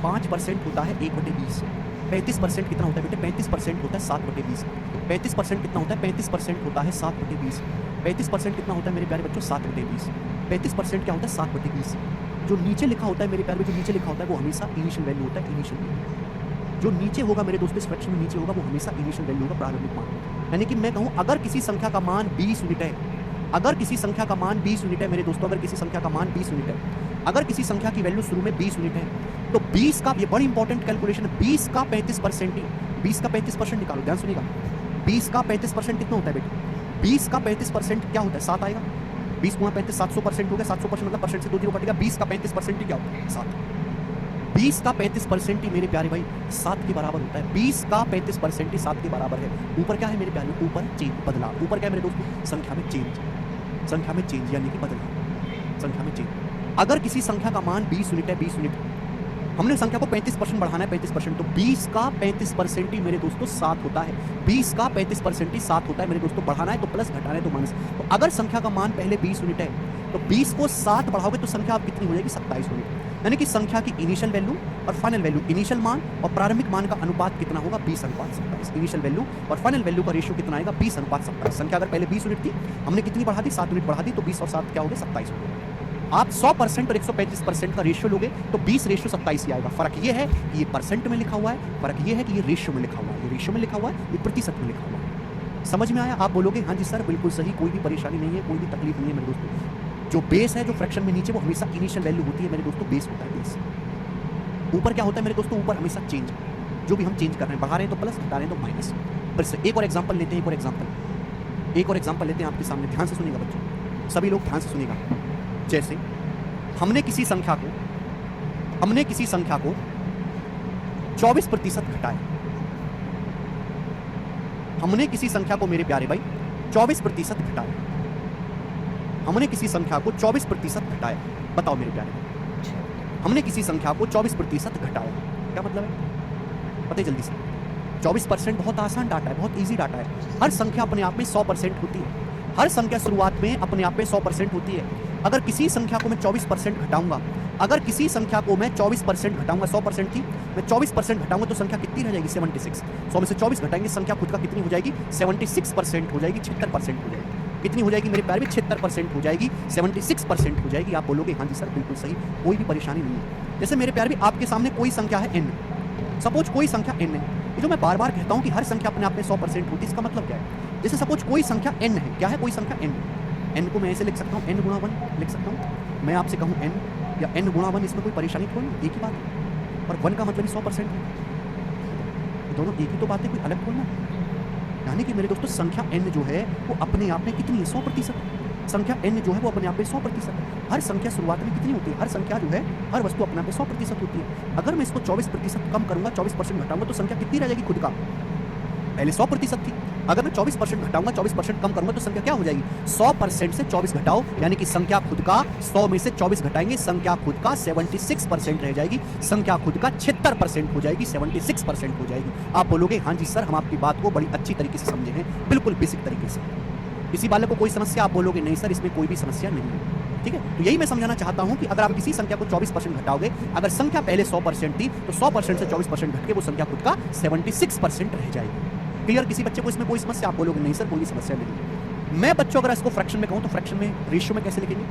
5% होता है 1/20। 35% कितना होता है बेटे? 35% होता है 7/20। 35% कितना होता है? 35% होता है 7/20। 35% कितना होता है मेरे प्यारे बच्चों? 7/20। 35% क्या होता है? 7/20। जो नीचे लिखा होता है मेरे प्यारे, जो नीचे लिखा होता है वो हमेशा इनिशियल वैल्यू होता है। इनिशियल वैल्यू जो नीचे होगा मेरे दोस्तों, इस फ्रैक्शन में नीचे होगा, वो हमेशा इनिशियल वैल्यू होगा, प्रारंभिक मान। यानी कि मैं कहूं अगर किसी संख्या का मान 20 यूनिट है, अगर किसी संख्या का मान 20 यूनिट है मेरे दोस्तों, अगर किसी संख्या का मान 20 यूनिट है, अगर किसी संख्या की वैल्यू शुरू में 20 यूनिट है, तो 20 का, ये बड़ी इंपॉर्टेंट कैलकुलेशन है, 20 का 35% ही, 20 का 35% निकालो। ध्यान सुनिएगा, 20 का 35% कितना होता है बेटे? 20 का 35% क्या होता है? 7 आएगा। 20 गुणा 35 700% हो गया। 700% मतलब परसेंट से 2 जीरो कटेगा। 20 का 35% ही क्या होता है? 7। 20 का 35% ही मेरे प्यारे भाई 7 के बराबर होता है। 20 का 35% ही 7 के बराबर है। ऊपर क्या है मेरे प्यारे? ऊपर चेंज, बदलाव। ऊपर क्या है मेरे दोस्तों? संख्या में चेंज, संख्या में चेंज यानी कि बदलाव, संख्या में चेंज। अगर किसी संख्या का मान 20 यूनिट है, 20 यूनिट, हमने संख्या को 35% बढ़ाना है, 35%, तो 20 का 35% ही मेरे दोस्तों 7 होता है। 20 का 35% ही 7 होता है मेरे दोस्तों। बढ़ाना है तो प्लस, घटाना है तो माइनस। तो अगर संख्या का मान पहले 20 यूनिट है तो 20 को 7 बढ़ाओगे तो संख्या आप कितनी हो जाएगी? 27 यूनिट। यानी कि संख्या की इनिशियल वैल्यू और फाइनल वैल्यू, इनिशियल मान और प्रारंभिक मान का अनुपात कितना होगा? 20:27। इनिशियल वैल्यू और फाइनल वैल्यू का रेशियो कितना आएगा? 20:27। संख्या अगर पहले 20 यूनिट थी, हमने कितनी बढ़ा दी? 7 यूनिट बढ़ा दी, तो 20 और 7 क्या हो गया? 27 हो गया। आप 100% और 135% का रेशियो लोगे तो 20:27 ही आएगा। फर्क ये है कि ये परसेंट में लिखा हुआ है, फर्क ये है कि ये रेशियो में लिखा हुआ है, ये रेशियो में लिखा हुआ है, ये प्रतिशत में लिखा हुआ है। समझ में आया? आप बोलोगे हाँ जी सर बिल्कुल सही, कोई भी परेशानी नहीं है, कोई भी तकलीफ नहीं है मेरे दोस्तों। जो बेस है, जो फ्रैक्शन में नीचे, वो हमेशा इनिशियल वैल्यू होती है मेरे दोस्तों, बेस होता है बेस। ऊपर क्या होता है मेरे दोस्तों? ऊपर हमेशा चेंज, जो भी हम चेंज कर रहे हैं, बढ़ा रहे हैं तो प्लस, घटा रहे हैं तो माइनस। फिर से एक और एग्जांपल लेते हैं, एक और एग्जांपल लेते हैं आपके सामने। ध्यान से सुनिएगा बच्चों, सभी लोग ध्यान से सुनिएगा। जैसे हमने किसी संख्या को 24% घटाया। हमने किसी संख्या को मेरे प्यारे भाई 24% घटाया। हमने किसी संख्या को 24% घटाया। बताओ मेरे प्यारे भाई, हमने किसी संख्या को 24% घटाया, क्या मतलब है? बताइए जल्दी से। 24% बहुत आसान डाटा है, बहुत इजी डाटा है। हर संख्या अपने आप में 100% होती है। हर संख्या शुरुआत में अपने आप में 100% होती है। अगर किसी संख्या को मैं 24% घटाऊंगा, अगर किसी संख्या को मैं 24% घटाऊंगा, 100% थी, मैं 24% घटाऊंगा तो संख्या कितनी रह जाएगी? 76। 100 में से 24 घटाएंगे, संख्या खुद का कितनी हो जाएगी? 76% हो जाएगी, 76% हो जाएगी। कितनी हो जाएगी मेरे प्यारे? 76% हो जाएगी, 76% हो जाएगी। आप बोलोगे हाँ जी सर बिल्कुल सही, कोई भी परेशानी नहीं है। जैसे मेरे प्यारे आपके सामने कोई संख्या है n, सपोज कोई संख्या n है। ये जो मैं बार बार कहता हूँ कि हर संख्या अपने आप में 100% होती है, इसका मतलब क्या है? जैसे सपोज कोई संख्या n है, क्या है? कोई संख्या n। n को मैं ऐसे लिख सकता हूँ, n गुणा 1 लिख सकता हूँ। मैं आपसे कहूँ n या n गुणा 1, इसमें कोई परेशानी थोड़ी नहीं, एक ही बात है। और 1 का मतलब ही 100% है। दोनों एक ही तो बात है, कोई अलग थोड़ी ना। यानी कि मेरे दोस्तों संख्या n जो है वो अपने आप में कितनी है? 100%। संख्या n जो है वो अपने आप में 100% है। हर संख्या शुरुआत में कितनी होती है? हर संख्या जो है, हर वस्तु अपने आप में 100% होती है। अगर मैं इसको 24% कम करूंगा, 24% घटाऊंगा तो संख्या कितनी रह जाएगी खुद का? पहले 100% थी, अगर मैं 24% घटाऊंगा, 24% कम करूंगा तो संख्या क्या हो जाएगी? 100% से 24 घटाओ, यानी कि संख्या खुद का 100 में से 24 घटाएंगे, संख्या खुद का 76% रह जाएगी, संख्या खुद का 76% हो जाएगी, 76% हो जाएगी। आप बोलोगे हाँ जी सर, हम आपकी बात को बड़ी अच्छी तरीके से समझे हैं, बिल्कुल बेसिक तरीके से। किसी बालक को कोई समस्या? आप बोलोगे नहीं सर इसमें कोई भी समस्या नहीं है। ठीक है, तो यही मैं समझाना चाहता हूं कि अगर आप किसी संख्या को 24% घटाओगे, अगर संख्या पहले 100% थी तो 100% से 24% घट के वो संख्या खुद का 76% रह जाएगी। क्लियर? किसी बच्चे को इसमें कोई समस्या? आप बोलोगे नहीं सर कोई समस्या नहीं। मैं बच्चों अगर इसको फ्रैक्शन में कहूं तो फ्रैक्शन में रेशियो में कैसे लिखेंगे?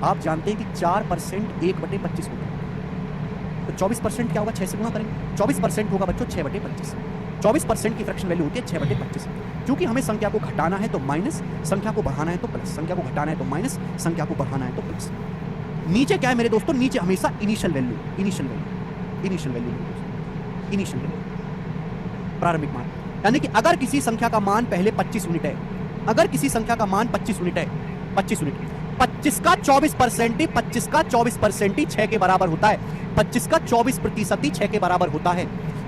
आप जानते हैं कि 4% 1/25 होता है, तो 24% क्या होगा? 6 से गुणा करेंगे, 24% होगा बच्चों 6/25। 24% की फ्रैक्शन वैल्यू होती है 6/25। क्योंकि हमें संख्या को घटाना है तो माइनस, संख्या को बढ़ाना है तो प्लस, संख्या को घटाना है तो माइनस, संख्या को बढ़ाना है तो प्लस। नीचे क्या है मेरे दोस्तों? नीचे हमेशा इनिशियल वैल्यू, प्रारंभिक मान। यानी कि अगर किसी संख्या का मान पहले 25 यूनिट है, अगर किसी संख्या का मान 25 यूनिट है, 25 यूनिट, 25 का 24% ही 25 का 24% ही 6 के बराबर होता है। 25 का 24% ही 6 के बराबर होता है।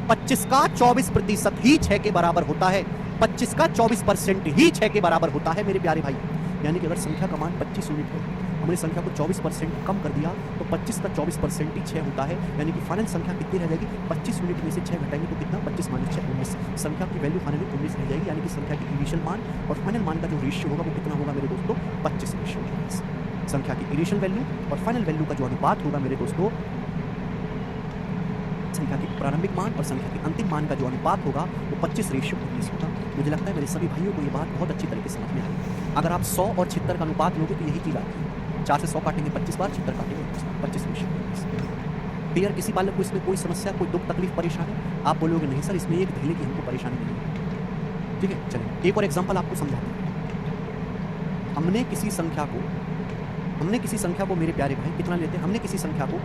25 का 24% ही 6 के बराबर होता है। 25 का 24% ही 6 के बराबर होता है मेरे प्यारे भाई। यानी कि अगर संख्या का मान 25 यूनिट है, हमने संख्या को 24% कम कर दिया तो 25 का 24% ही 6 होता है। यानी कि फाइनल संख्या कितनी रह जाएगी? 25 यूनिट में से 6 घटाएंगे तो कितना? 25 - 6 19। संख्या की वैल्यू फाइनली 19 रह जाएगी। यानी कि संख्या की इनिशियल मान और फाइनल मान का जो रेशियो होगा वो कितना होगा मेरे दोस्तों? 25:19। संख्या की इनिशियल वैल्यू और फाइनल वैल्यू का जो अनुपात होगा मेरे दोस्तों, संख्या के प्रारंभिक मान और संख्या के अंतिम मान का जो अनुपात होगा वो 25:19 होगा। मुझे लगता है मेरे सभी भाइयों को ये बात बहुत अच्छी तरीके से समझ में आई। अगर आप 100 और 76 का अनुपात लोगे तो यही चीज आती है। 4 से 100 काटेंगे 25 बार, 76 काटेंगे 25:19। क्लियर? किसी बालक को इसमें कोई समस्या, कोई दुख तकलीफ परेशानी? आप बोलोगे नहीं सर इसमें एक धीले की हमको परेशानी नहीं है। ठीक है, चलिए एक और एग्जाम्पल आपको समझाते हैं। हमने किसी संख्या को मेरे प्यारे भाई कितना लेते हैं? हमने किसी संख्या को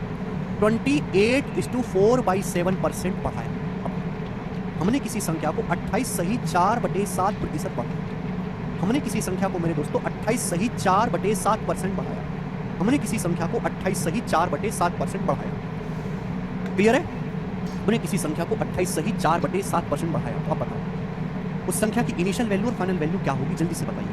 28:4/7% बढ़ाया। हमने किसी संख्या को 28 सही 4/7% बढ़ाया। हमने किसी संख्या को मेरे दोस्तों 28 सही 4/7% बढ़ाया। हमने किसी संख्या को 28 सही 4/7% बढ़ाया। क्लियर है? हमने किसी संख्या को 28 सही 4/7% बढ़ाया। तो अब बताओ उस संख्या की इनिशियल वैल्यू और फाइनल वैल्यू क्या होगी? जल्दी से बताइए।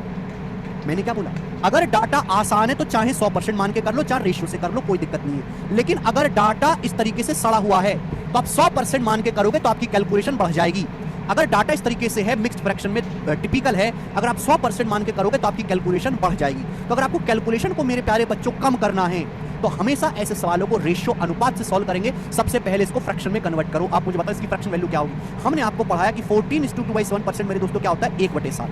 मैंने क्या बोला? अगर डाटा आसान है तो चाहे 100% मान के कर लो, चाहे रेशियो से कर लो, कोई दिक्कत नहीं है। लेकिन अगर डाटा इस तरीके से सड़ा हुआ है तो आप 100% मान के करोगे तो आपकी कैलकुलेशन बढ़ जाएगी। अगर डाटा इस तरीके से है, मिक्स्ड फ्रैक्शन में टिपिकल है, अगर आप 100% मान के करोगे तो आपकी कैलकुलेशन बढ़ जाएगी। तो अगर आपको कैलकुलेशन को मेरे प्यारे बच्चों कम करना है तो हमेशा ऐसे सवालों को रेशियो अनुपात से सॉल्व करेंगे। सबसे पहले इसको फ्रैक्शन में कन्वर्ट करो। आप मुझे बताओ इसकी फ्रैक्शन वैल्यू क्या होगी? हमने आपको पढ़ाया कि 14:2/7% मेरे दोस्तों क्या होता है? 1/7।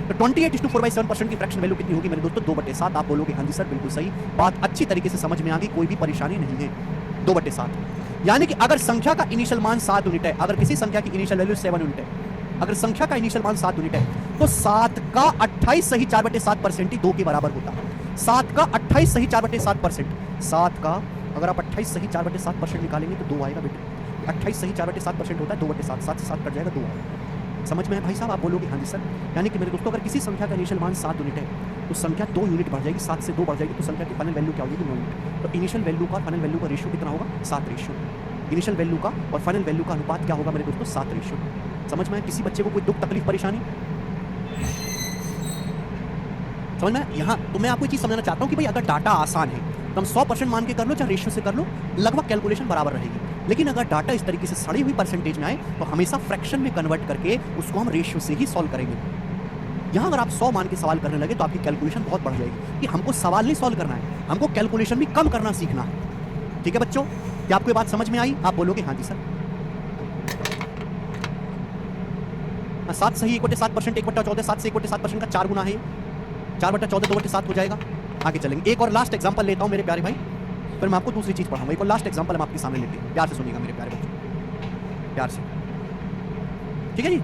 तो 28:4/7% की फ्रैक्शन वैल्यू कितनी होगी मेरे दोस्तों? 2/7। आप बोलोगे हाँ जी सर बिल्कुल सही बात, अच्छी तरीके से समझ में आ गई, कोई भी परेशानी नहीं है। 2/7 यानी कि अगर संख्या का इनिशियल मान 7 यूनिट है, अगर किसी संख्या की इनिशियल वैल्यू 7 यूनिट है, अगर संख्या का इनिशियल मान 7 यूनिट है, तो 7 का 28 सही 4/7% ही 2 के बराबर होता है। 7 का 28 सही 4/7%, 7 का अगर आप 28 सही 4/7% निकालेंगे तो 2 आएगा बेटे। 28 सही 4/7% होता है 2/7, 7 से 7 कट जाएगा 2 आएगा। समझ में है भाई साहब? आप बोलोगे हाँ जी सर। यानी कि मेरे दोस्तों अगर किसी संख्या का इनिशियल मान 7 यूनिट है तो संख्या 2 यूनिट बढ़ जाएगी, 7 से 2 बढ़ जाएगी, तो संख्या की फाइनल वैल्यू क्या होगी? 9 यूनिट। तो इनिशियल वैल्यू का फाइनल वैल्यू का रेशियो कितना होगा? 7 रेशियो। इनिशियल वैल्यू का और फाइनल वैल्यू का अनुपात क्या होगा मेरे दोस्तों? 7 रेशियो। समझ में? किसी बच्चे को कोई दुख तकलीफ परेशानी समझ में? यहाँ तो मैं आपको ये चीज समझाना चाहता हूँ कि भाई अगर डाटा आसान है तो हम 100% मान के कर लो चाहे रेशियो से कर लो, लगभग कैलकुलेशन बराबर रहेगी। लेकिन अगर डाटा इस तरीके से सड़ी हुई परसेंटेज में आए तो हमेशा फ्रैक्शन में कन्वर्ट करके उसको हम रेशियो से ही सॉल्व करेंगे। यहाँ अगर आप 100 मान के सवाल करने लगे तो आपकी कैलकुलेशन बहुत बढ़ जाएगी कि हमको सवाल नहीं सॉल्व करना है, हमको कैलकुलेशन भी कम करना सीखना है। ठीक है बच्चों, क्या आपको ये बात समझ में आई? आप बोलोगे हाँ जी सर। 7 सही 1/7%, 1/14, 7 से 1/7% का 4 गुना है, 4/14 2/7 हो जाएगा। आगे चलेंगे, एक और लास्ट एग्जांपल लेता हूं मेरे प्यारे भाई, फिर मैं आपको दूसरी चीज पढ़ाऊंगा। एक और लास्ट एग्जांपल हम आपके सामने लेते हैं, प्यार से सुनिएगा मेरे प्यारे बच्चों, प्यार से। ठीक है जी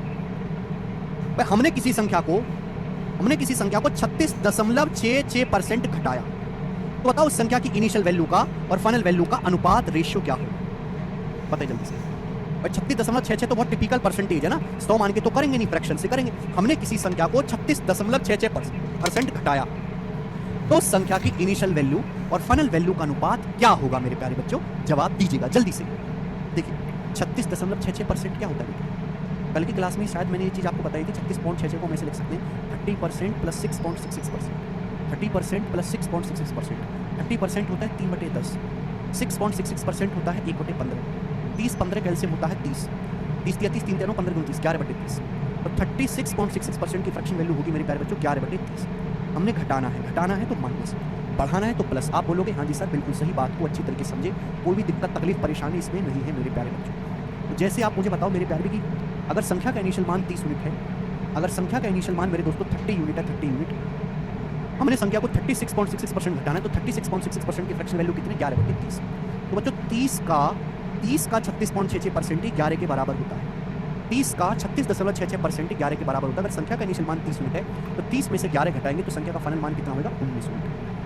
भाई, हमने किसी संख्या को 36.66% घटाया, तो बताओ उस संख्या की इनिशियल वैल्यू का और फाइनल वैल्यू का अनुपात रेशियो क्या होगा? बताइए जल्दी से। 36.66 तो बहुत टिपिकल परसेंटेज है ना, 100 मान के तो करेंगे नहीं, फ्रैक्शन से करेंगे। हमने किसी संख्या को 36.66% घटाया, तो संख्या की इनिशियल वैल्यू और फाइनल वैल्यू का अनुपात क्या होगा मेरे प्यारे बच्चों? जवाब दीजिएगा जल्दी से। देखिए 36.66% क्या होता है? कल की क्लास में शायद मैंने ये चीज आपको बताई थी। 36.66 को हम ऐसे लिख सकते हैं 30% प्लस 6.66%, 30% प्लस 6.66%। 30% होता है 3/10, 6.66% होता है 1/15, 30 15 कैल्सियम होता है 30, 30 या 30 3 3 15 29 11/30। तो 36.66% की फ्रैक्शन वैल्यू होगी मेरे प्यारे बच्चों 11/30। हमने घटाना है तो माइनस, बढ़ाना है तो प्लस। आप बोलोगे हाँ जी सर बिल्कुल सही, बात को अच्छी तरीके से समझे, कोई भी दिक्कत तकलीफ परेशानी इसमें नहीं है मेरे प्यारे बच्चों। तो जैसे आप मुझे बताओ मेरे प्यारे कि अगर संख्या का इनिशियल मान 30 यूनिट है, अगर संख्या का इनिशियल मान मेरे दोस्तों 30 यूनिट है, 30 यूनिट, हमने संख्या को 36.66% घटाना है, तो 36.66% की फ्रैक्शन वैल्यू कितनी? 11/30। तो बच्चों 30 का 36.66% ही 11 के बराबर होता है। 30 का 36.66% ही 11 के बराबर होता है। अगर संख्या का इनिशियल मान 30 यूनिट है तो 30 में से 11 घटाएंगे तो संख्या का फाइनल मान कितना होगा? 19 यूनिट।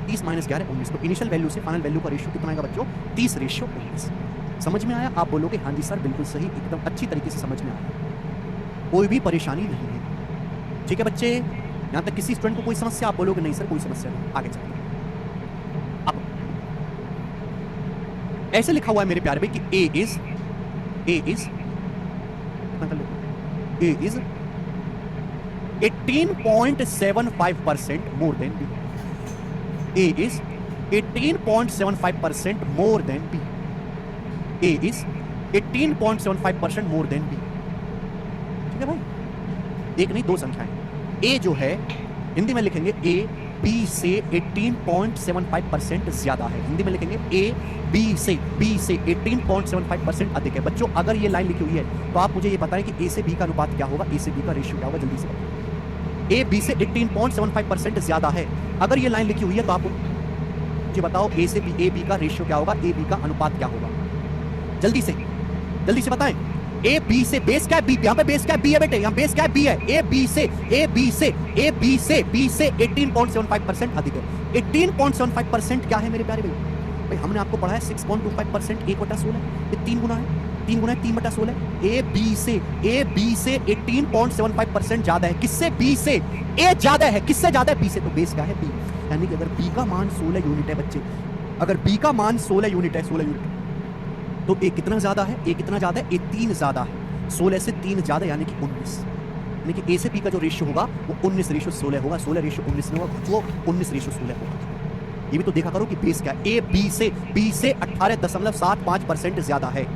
30 माइनस 11 19। तो इनिशियल वैल्यू से फाइनल वैल्यू का रेशियो कितना आएगा बच्चों? 30:19। समझ में आया? आप बोलोगे हाँ जी सर बिल्कुल सही, एकदम अच्छी तरीके से समझ में आया, कोई भी परेशानी नहीं है। ठीक है बच्चे, यहां तक किसी स्टूडेंट को कोई समस्या? आप बोलोगे नहीं सर कोई समस्या नहीं। आगे चलिए, अब ऐसे लिखा हुआ है मेरे प्यारे भाई कि ए is A is 18.75% more than B. A is 18.75% more than B. A is 18.75% more than B. ठीक है भाई, एक नहीं दो संख्याएं। A जो है हिंदी में लिखेंगे A B से 18.75% ज्यादा है। हिंदी में लिखेंगे A B से 18.75% अधिक है। बच्चों अगर ये लाइन लिखी हुई है तो आप मुझे ये बताएं कि A से B का अनुपात क्या होगा, A से B का रेशियो क्या होगा? जल्दी से बताओ। A B से 18.75% ज्यादा है, अगर ये लाइन लिखी हुई है तो आप मुझे बताओ A से B, A B का रेशियो क्या होगा, A B का अनुपात क्या होगा? जल्दी से बताएं। ए बी से बेस क्या है? बी, यहाँ पे बेस क्या है? बी है बेटे, यहाँ बेस क्या है? बी है। ए बी से 18.75% अधिक है। 18.75% क्या है मेरे प्यारे भाई? हमने आपको पढ़ा है 6.25% 1/16, ये 3 गुना है, 3/16। ए बी से 18.75% ज्यादा है। किससे? बी से। ए ज्यादा है, किससे ज्यादा है? बी से। तो बेस क्या है? बी। यानी कि अगर बी का मान 16 यूनिट है बच्चे, अगर बी का मान 16 यूनिट है, 16 यूनिट, तो ए कितना ज्यादा है? ए कितना ज्यादा है? ए 3 ज्यादा है। 16 से 3 ज्यादा यानी कि 19। यानी कि ए से बी का जो रेशियो होगा वो 19:16 होगा। 16 रेशियो 19 में होगा, वो 19:16 होगा। ये भी तो देखा करो कि बेस क्या है। ए बी से 18.75% ज्यादा है।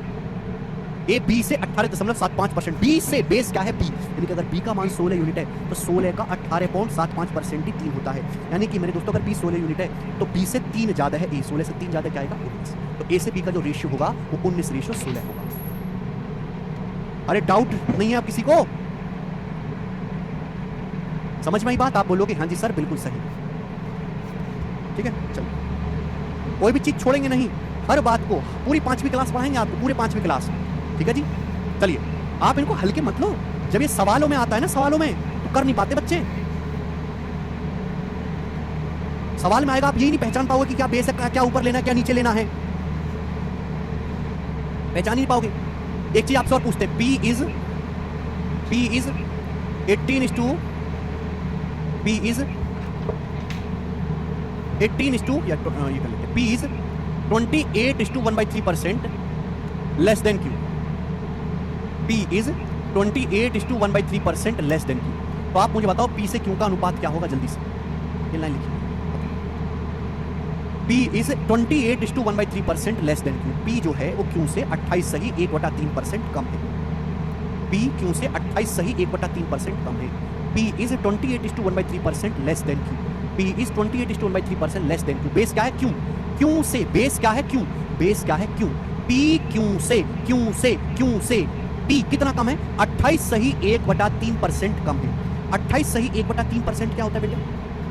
ए बी से 18.75%। बी से बेस क्या है? बी। यानी कि अगर बी का मान 16 यूनिट है तो 16 का 18.75% ही 3 होता है। यानी कि मेरे दोस्तों अगर बी 16 यूनिट है तो बी से 3 ज्यादा है ए। 16 से 3 ज्यादा क्या आएगा? 19। तो ए से बी का जो रेशियो होगा वो 19:16 होगा। अरे डाउट नहीं है आप किसी को? समझ में आई बात? आप बोलोगे हाँ जी सर बिल्कुल सही। ठीक है, चलो कोई भी चीज छोड़ेंगे नहीं, हर बात को पूरी 5वीं क्लास पढ़ाएंगे आपको, पूरे 5वीं क्लास। ठीक है जी, चलिए आप इनको हल्के मत लो। जब ये सवालों में आता है ना, सवालों में तो कर नहीं पाते बच्चे। सवाल में आएगा आप यही नहीं पहचान पाओगे कि क्या बेस है, क्या ऊपर लेना है, क्या नीचे लेना है, पहचान नहीं पाओगे। एक चीज आपसे और पूछते हैं, P is 18 is to P is 18 is to या ये कर लेते हैं, P is 28 is to 1/3% less than Q। P is 28 is to 1/3% less than Q। तो आप मुझे बताओ P से Q का अनुपात क्या होगा, जल्दी से ये लाइन लिखिए। P is 28 is to 1/3% less than Q। P जो है वो Q से 28 सही 1/3% कम है। P Q से 28 सही 1/3% कम है। P is 28 is to 1/3% less than Q। P is 28 is to 1/3% less than Q। Base क्या है? Q। Q से बेस क्या है? Q। बेस क्या है? Q। P Q से P कितना कम है? 28 सही 1/3% कम है। 28 सही 1/3% क्या होता है बेटा?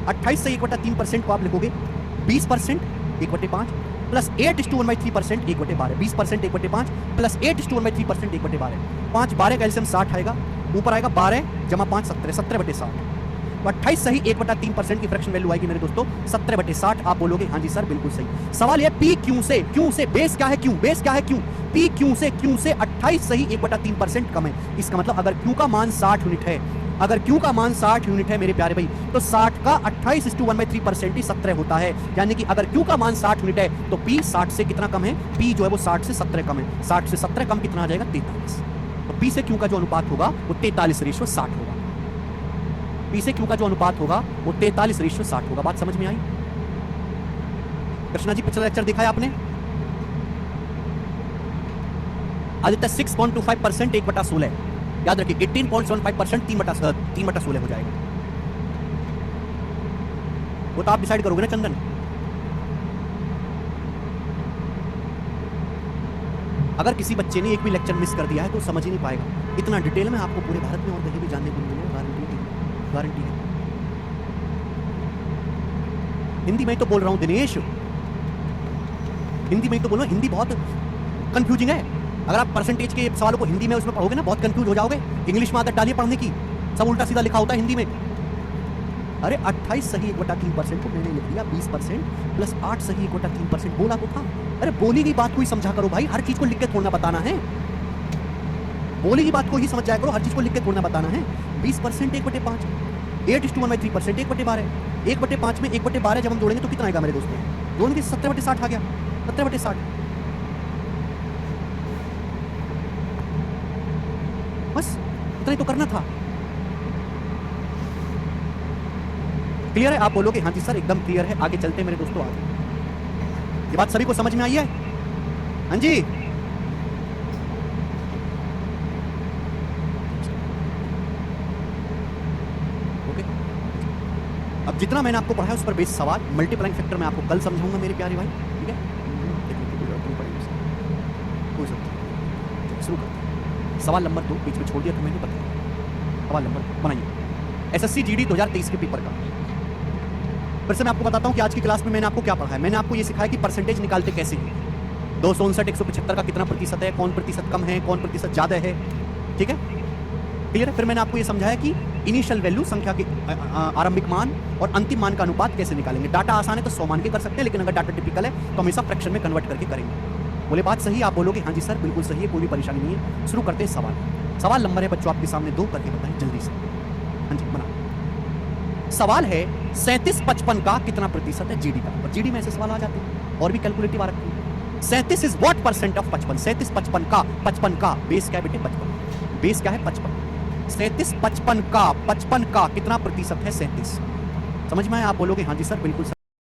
28 सही 1/3% को आप लिखोगे 20% 1/5 plus 8 is to 1/3% 1/12। 20% 1/5 plus 8 is to 1/3% 1/12। 5 12 का एलसीएम 60 आएगा, ऊपर आएगा 12 जमा 5 17, 17/60। तो 28 सही 1/3% की फ्रैक्शन वैल्यू आएगी मेरे दोस्तों 17/60। आप बोलोगे हाँ जी सर बिल्कुल सही। सवाल ये P Q से बेस क्या है? Q। बेस क्या है? Q। P Q से 28 सही 1/3% कम है। इसका मतलब अगर Q का मान 60 यूनिट है, अगर Q का मान 60 यूनिट है मेरे प्यारे भाई, तो 60 का 28 is to 1/3% ही 17 होता है। यानी कि अगर Q का मान 60 यूनिट है तो P 60 से कितना कम है? P जो है वो 60 से 17 कम है। 60 से 17 कम कितना आ जाएगा? 43। तो P से Q का जो अनुपात होगा वो 43:60 होगा। P से Q का जो अनुपात होगा वो 43:60 होगा। बात समझ में आई? कृष्णा जी पिछला लेक्चर देखा है आपने? आदित्य 6.25% 1/16। याद रखिए 18.75% 3/16 हो जाएगा। वो तो आप डिसाइड करोगे ना चंदन। अगर किसी बच्चे ने एक भी लेक्चर मिस कर दिया है तो समझ ही नहीं पाएगा। इतना डिटेल में आपको पूरे भारत में और कहीं भी जानने को मिलेगा, गारंटी है। हिंदी में तो बोल रहा हूं दिनेश, हिंदी में तो बोलो, हिंदी बहुत कंफ्यूजिंग है। अगर आप परसेंटेज के सवालों को हिंदी में उसमें पढ़ोगे ना बहुत कंफ्यूज हो जाओगे। इंग्लिश में आदत डालिए पढ़ने की, सब उल्टा सीधा लिखा होता है हिंदी में। अरे 28 सही 1/3% को मैंने लिख दिया 20% प्लस 8 सही 1/3% बोला तो था। अरे बोली की बात को ही समझा करो भाई, हर चीज को लिख के थोड़ा बताना है। बोली की बात को ही समझ जाया करो, हर चीज को लिख के थोड़ा बताना है। 20% 1/5, 8 is to 1/3% 1/12, 1/5 में 1/12 जब हम जोड़ेंगे तो कितना आएगा मेरे दोस्तों? जोड़ेंगे 17/60 आ गया, 17/60। बस इतना ही तो करना था। क्लियर है? आप बोलोगे हाँ जी सर एकदम क्लियर है। आगे चलते मेरे दोस्तों, आगे। ये बात सभी को समझ में आई है? हाँ जी। ओके, अब जितना मैंने आपको पढ़ाया उस पर बेस सवाल मल्टीप्लाइंग फैक्टर मैं आपको कल समझाऊंगा मेरे प्यारे भाई। ठीक है, शुरू करते हैं। सवाल नंबर 2 बीच में छोड़ दिया था मैंने, बताया। सवाल नंबर बनाइए, एसएससी जीडी 2023 के पेपर का। फिर से मैं आपको बताता हूं कि आज की क्लास में मैंने आपको क्या पढ़ाया। मैंने आपको ये सिखाया कि परसेंटेज निकालते कैसे हैं। 259 175 का कितना प्रतिशत है, कौन प्रतिशत कम है, कौन प्रतिशत ज्यादा है। ठीक है, क्लियर है? फिर मैंने आपको ये समझाया कि इनिशियल वैल्यू संख्या के आरंभिक मान और अंतिम मान का अनुपात कैसे निकालेंगे। डाटा आसान है तो 100 मान के कर सकते हैं, लेकिन अगर डाटा टिपिकल है तो हमेशा फ्रैक्शन में कन्वर्ट करके करेंगे। बोले बात सही? आप बोलोगे हाँ जी सर बिल्कुल सही है, कोई भी परेशानी नहीं है। शुरू करते हैं सवाल। सवाल नंबर है बच्चों आपके सामने 2, करके बताएं जल्दी से। हाँ जी बना। सवाल है 37-55 का कितना प्रतिशत है जीडी का। और जीडी में ऐसे सवाल आ जाते हैं और भी कैलकुलेटिव आ रखते हैं। 37 इज व्हाट परसेंट ऑफ 55? 37 55 का बेस क्या है बेटे? 55। बेस क्या है? 55। 37 55 का कितना प्रतिशत है? 37। समझ में आया? आप बोलोगे हाँ जी सर बिल्कुल सर।